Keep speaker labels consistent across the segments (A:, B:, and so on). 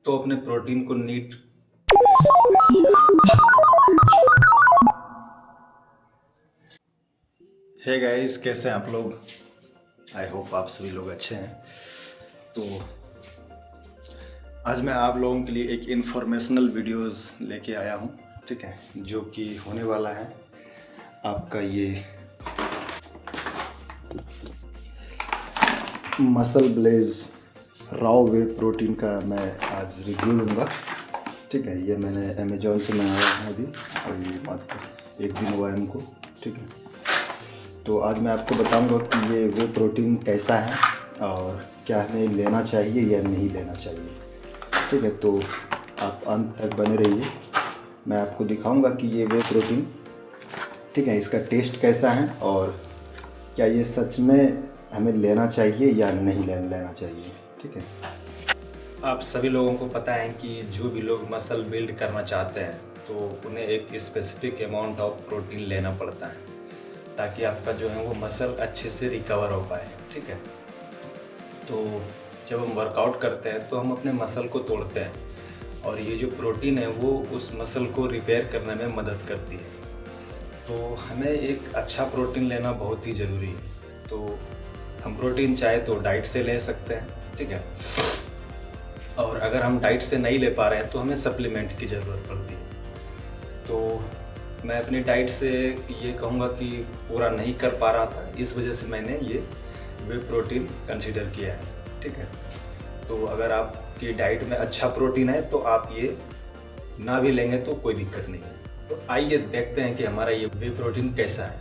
A: तो अपने प्रोटीन को नीट हे गाइस, कैसे हैं आप लोग। आई होप आप सभी लोग अच्छे हैं। तो आज मैं आप लोगों के लिए एक इन्फॉर्मेशनल वीडियोस लेके आया हूं, ठीक है, जो कि होने वाला है आपका ये मसल ब्लेज राव वे प्रोटीन का मैं आज रिव्यू लूँगा, ठीक है। ये मैंने अमेजोन से मंगाया है अभी मात्र एक दिन हुआ है हमको, ठीक है। तो आज मैं आपको बताऊंगा कि ये वे प्रोटीन कैसा है और क्या हमें लेना चाहिए या नहीं लेना चाहिए, ठीक है। तो आप अंत तक बने रहिए, मैं आपको दिखाऊंगा कि ये वे प्रोटीन, ठीक है, इसका टेस्ट कैसा है और क्या ये सच में हमें लेना चाहिए या नहीं लेना चाहिए, ठीक है। आप सभी लोगों को पता है कि जो भी लोग मसल बिल्ड करना चाहते हैं तो उन्हें एक स्पेसिफिक अमाउंट ऑफ प्रोटीन लेना पड़ता है ताकि आपका जो है वो मसल अच्छे से रिकवर हो पाए, ठीक है। तो जब हम वर्कआउट करते हैं तो हम अपने मसल को तोड़ते हैं और ये जो प्रोटीन है वो उस मसल को रिपेयर करने में मदद करती है। तो हमें एक अच्छा प्रोटीन लेना बहुत ही ज़रूरी है। तो हम प्रोटीन चाहे तो डाइट से ले सकते हैं, ठीक है, और अगर हम डाइट से नहीं ले पा रहे हैं तो हमें सप्लीमेंट की ज़रूरत पड़ती है। तो मैं अपनी डाइट से ये कहूँगा कि पूरा नहीं कर पा रहा था, इस वजह से मैंने ये वे प्रोटीन कंसीडर किया है, ठीक है। तो अगर आपकी डाइट में अच्छा प्रोटीन है तो आप ये ना भी लेंगे तो कोई दिक्कत नहीं है। तो आइए देखते हैं कि हमारा ये वे प्रोटीन कैसा है।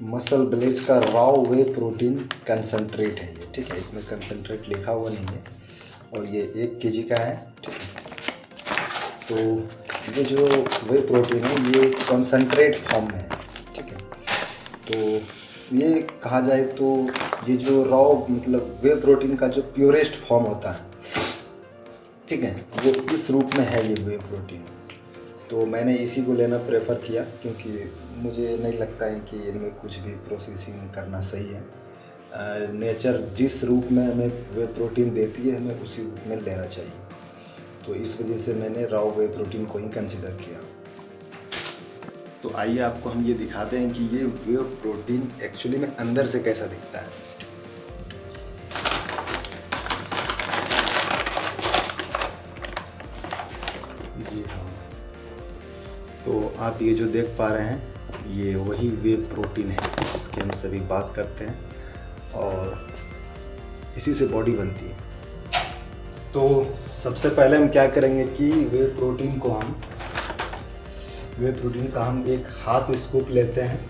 A: मसल ब्लेज का रॉ वे प्रोटीन कंसंट्रेट है ये, ठीक है। इसमें कंसंट्रेट लिखा हुआ नहीं है और ये 1 kg का है, ठीक है। तो ये जो वे प्रोटीन है ये कंसंट्रेट फॉर्म में है, ठीक है। तो ये कहा जाए तो ये जो रॉ मतलब वे प्रोटीन का जो प्योरेस्ट फॉर्म होता है, ठीक है, वो इस रूप में है ये वे प्रोटीन। तो मैंने इसी को लेना प्रेफर किया क्योंकि मुझे नहीं लगता है कि इनमें कुछ भी प्रोसेसिंग करना सही है। नेचर जिस रूप में हमें वे प्रोटीन देती है हमें उसी रूप में लेना चाहिए। तो इस वजह से मैंने रॉ वे प्रोटीन को ही कंसिडर किया। तो आइए आपको हम ये दिखाते हैं कि ये वे प्रोटीन एक्चुअली में अंदर से कैसा दिखता है। जी हाँ, तो आप ये जो देख पा रहे हैं ये वही वे प्रोटीन है जिसकी हम सभी बात करते हैं और इसी से बॉडी बनती है। तो सबसे पहले हम क्या करेंगे कि वे प्रोटीन का हम एक हाफ स्कूप लेते हैं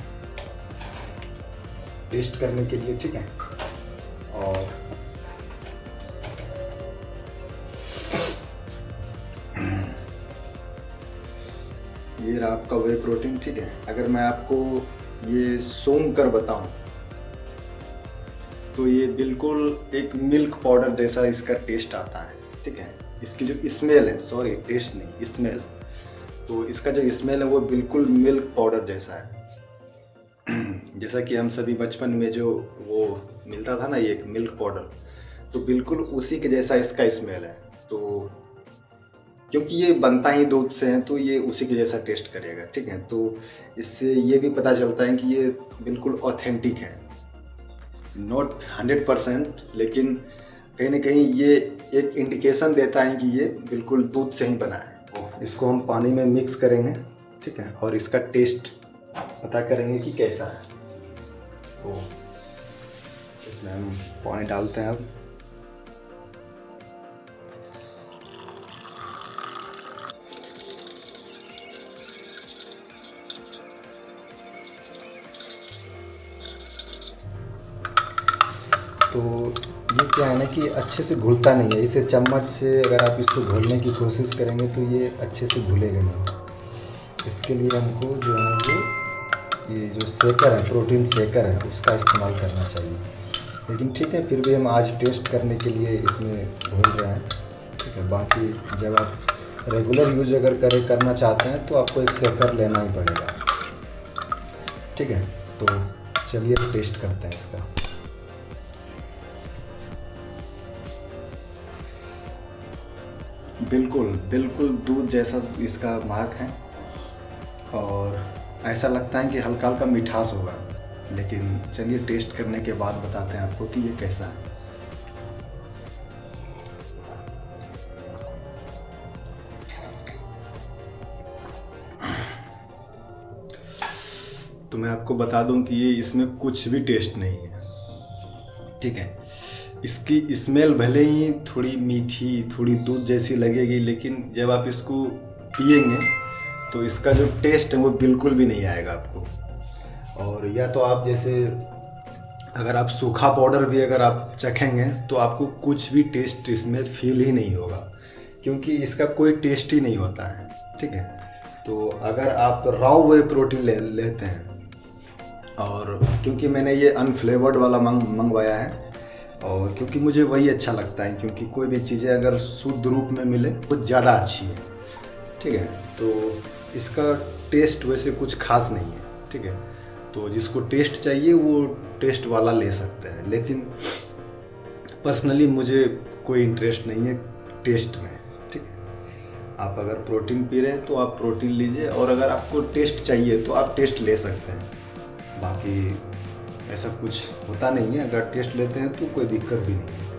A: टेस्ट करने के लिए, ठीक है। और ये रहा आपका वे प्रोटीन, ठीक है। अगर मैं आपको ये सूंघ कर बताऊं तो ये बिल्कुल एक मिल्क पाउडर जैसा इसका टेस्ट आता है, ठीक है। इसकी जो स्मेल है, सॉरी टेस्ट नहीं स्मेल, तो इसका जो स्मेल है वो बिल्कुल मिल्क पाउडर जैसा है। जैसा कि हम सभी बचपन में जो वो मिलता था ना ये एक मिल्क पाउडर, तो बिल्कुल उसी के जैसा इसका स्मेल है। तो क्योंकि ये बनता ही दूध से है तो ये उसी के जैसा टेस्ट करेगा, ठीक है। तो इससे ये भी पता चलता है कि ये बिल्कुल ऑथेंटिक है, नॉट 100%, लेकिन कहीं ना कहीं ये एक इंडिकेशन देता है कि ये बिल्कुल दूध से ही बना है। इसको हम पानी में मिक्स करेंगे, ठीक है, और इसका टेस्ट पता करेंगे कि कैसा है। तो इसमें हम पानी डालते हैं अब। तो ये क्या है ना कि अच्छे से घुलता नहीं है, इसे चम्मच से अगर आप इसको घोलने की कोशिश करेंगे तो ये अच्छे से घुलेगा नहीं। इसके लिए हमको जो है वो ये जो शेकर है, प्रोटीन शेकर है, उसका इस्तेमाल करना चाहिए। लेकिन ठीक है, फिर भी हम आज टेस्ट करने के लिए इसमें घोल रहे हैं, ठीक है। बाकी जब आप रेगुलर यूज अगर करना चाहते हैं तो आपको एक शेकर लेना ही पड़ेगा, ठीक है। तो चलिए टेस्ट करते हैं इसका। बिल्कुल बिल्कुल दूध जैसा इसका महक है और ऐसा लगता है कि हल्का हल्का मिठास होगा, लेकिन चलिए टेस्ट करने के बाद बताते हैं आपको कि ये कैसा है। तो मैं आपको बता दूं कि ये इसमें कुछ भी टेस्ट नहीं है, ठीक है। इसकी स्मेल भले ही थोड़ी मीठी, थोड़ी दूध जैसी लगेगी, लेकिन जब आप इसको पिएंगे तो इसका जो टेस्ट है वो बिल्कुल भी नहीं आएगा आपको। और या तो आप जैसे अगर आप सूखा पाउडर भी अगर आप चखेंगे तो आपको कुछ भी टेस्ट इसमें फील ही नहीं होगा, क्योंकि इसका कोई टेस्ट ही नहीं होता है, ठीक है। तो अगर आप राव वे प्रोटीन लेते हैं, और क्योंकि मैंने ये अनफ्लेवर्ड वाला मंगवाया है, और क्योंकि मुझे वही अच्छा लगता है, क्योंकि कोई भी चीज़ें अगर शुद्ध रूप में मिले तो ज़्यादा अच्छी है, ठीक है। तो इसका टेस्ट वैसे कुछ खास नहीं है, ठीक है। तो जिसको टेस्ट चाहिए वो टेस्ट वाला ले सकते हैं, लेकिन पर्सनली मुझे कोई इंटरेस्ट नहीं है टेस्ट में, ठीक है। आप अगर प्रोटीन पी रहे हैं तो आप प्रोटीन लीजिए, और अगर आपको टेस्ट चाहिए तो आप टेस्ट ले सकते हैं। बाकी ऐसा कुछ होता नहीं है, अगर टेस्ट लेते हैं तो कोई दिक्कत भी नहीं है।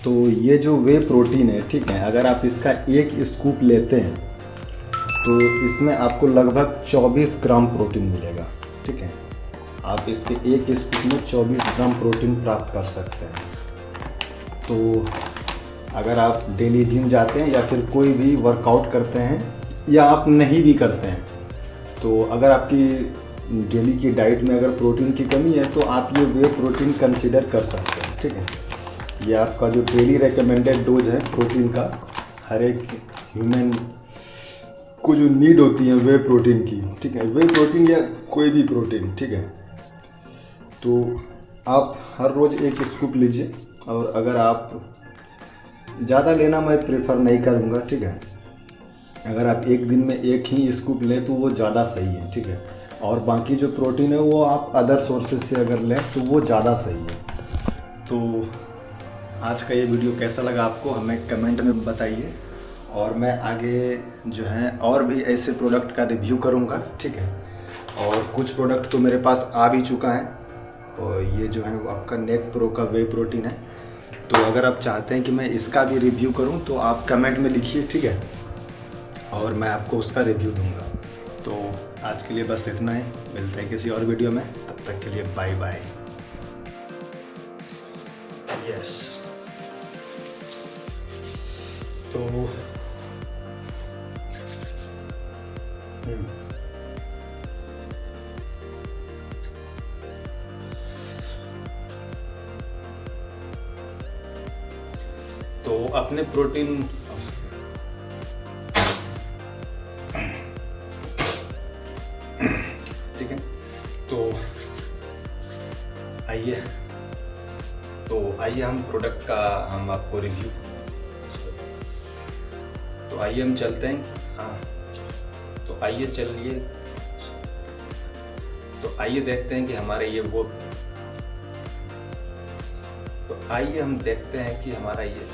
A: तो ये जो वे प्रोटीन है, ठीक है, अगर आप इसका एक स्कूप लेते हैं तो इसमें आपको लगभग 24 ग्राम प्रोटीन मिलेगा, ठीक है। आप इसके एक स्कूप में 24 ग्राम प्रोटीन प्राप्त कर सकते हैं। तो अगर आप डेली जिम जाते हैं या फिर कोई भी वर्कआउट करते हैं, या आप नहीं भी करते हैं, तो अगर आपकी डेली की डाइट में अगर प्रोटीन की कमी है तो आप ये वे प्रोटीन कंसीडर कर सकते हैं, ठीक है। ये आपका जो डेली रेकमेंडेड डोज है प्रोटीन का, हर एक ह्यूमन को जो नीड होती है वे प्रोटीन की, ठीक है, वे प्रोटीन या कोई भी प्रोटीन, ठीक है। तो आप हर रोज़ एक स्कूप लीजिए, और अगर आप ज़्यादा लेना मैं प्रेफर नहीं करूँगा, ठीक है। अगर आप एक दिन में एक ही स्कूप लें तो वो ज़्यादा सही है, ठीक है। और बाकी जो प्रोटीन है वो आप अदर सोर्सेज से अगर लें तो वो ज़्यादा सही है। तो आज का ये वीडियो कैसा लगा आपको हमें कमेंट में बताइए, और मैं आगे जो है और भी ऐसे प्रोडक्ट का रिव्यू करूँगा, ठीक है। और कुछ प्रोडक्ट तो मेरे पास आ भी चुका है, और ये जो है वो आपका नेक प्रो का वे प्रोटीन है। तो अगर आप चाहते हैं कि मैं इसका भी रिव्यू करूं तो आप कमेंट में लिखिए, ठीक है, और मैं आपको उसका रिव्यू दूंगा। तो आज के लिए बस इतना ही, मिलते हैं किसी और वीडियो में, तब तक के लिए बाय बाय। यस, तो अपने प्रोटीन ठीक है। तो आइए हम प्रोडक्ट का हम आपको रिव्यू, तो आइए हम चलते हैं। हाँ, तो आइए चलिए, तो आइए देखते हैं कि हमारे ये वो, तो आइए हम देखते हैं कि हमारा ये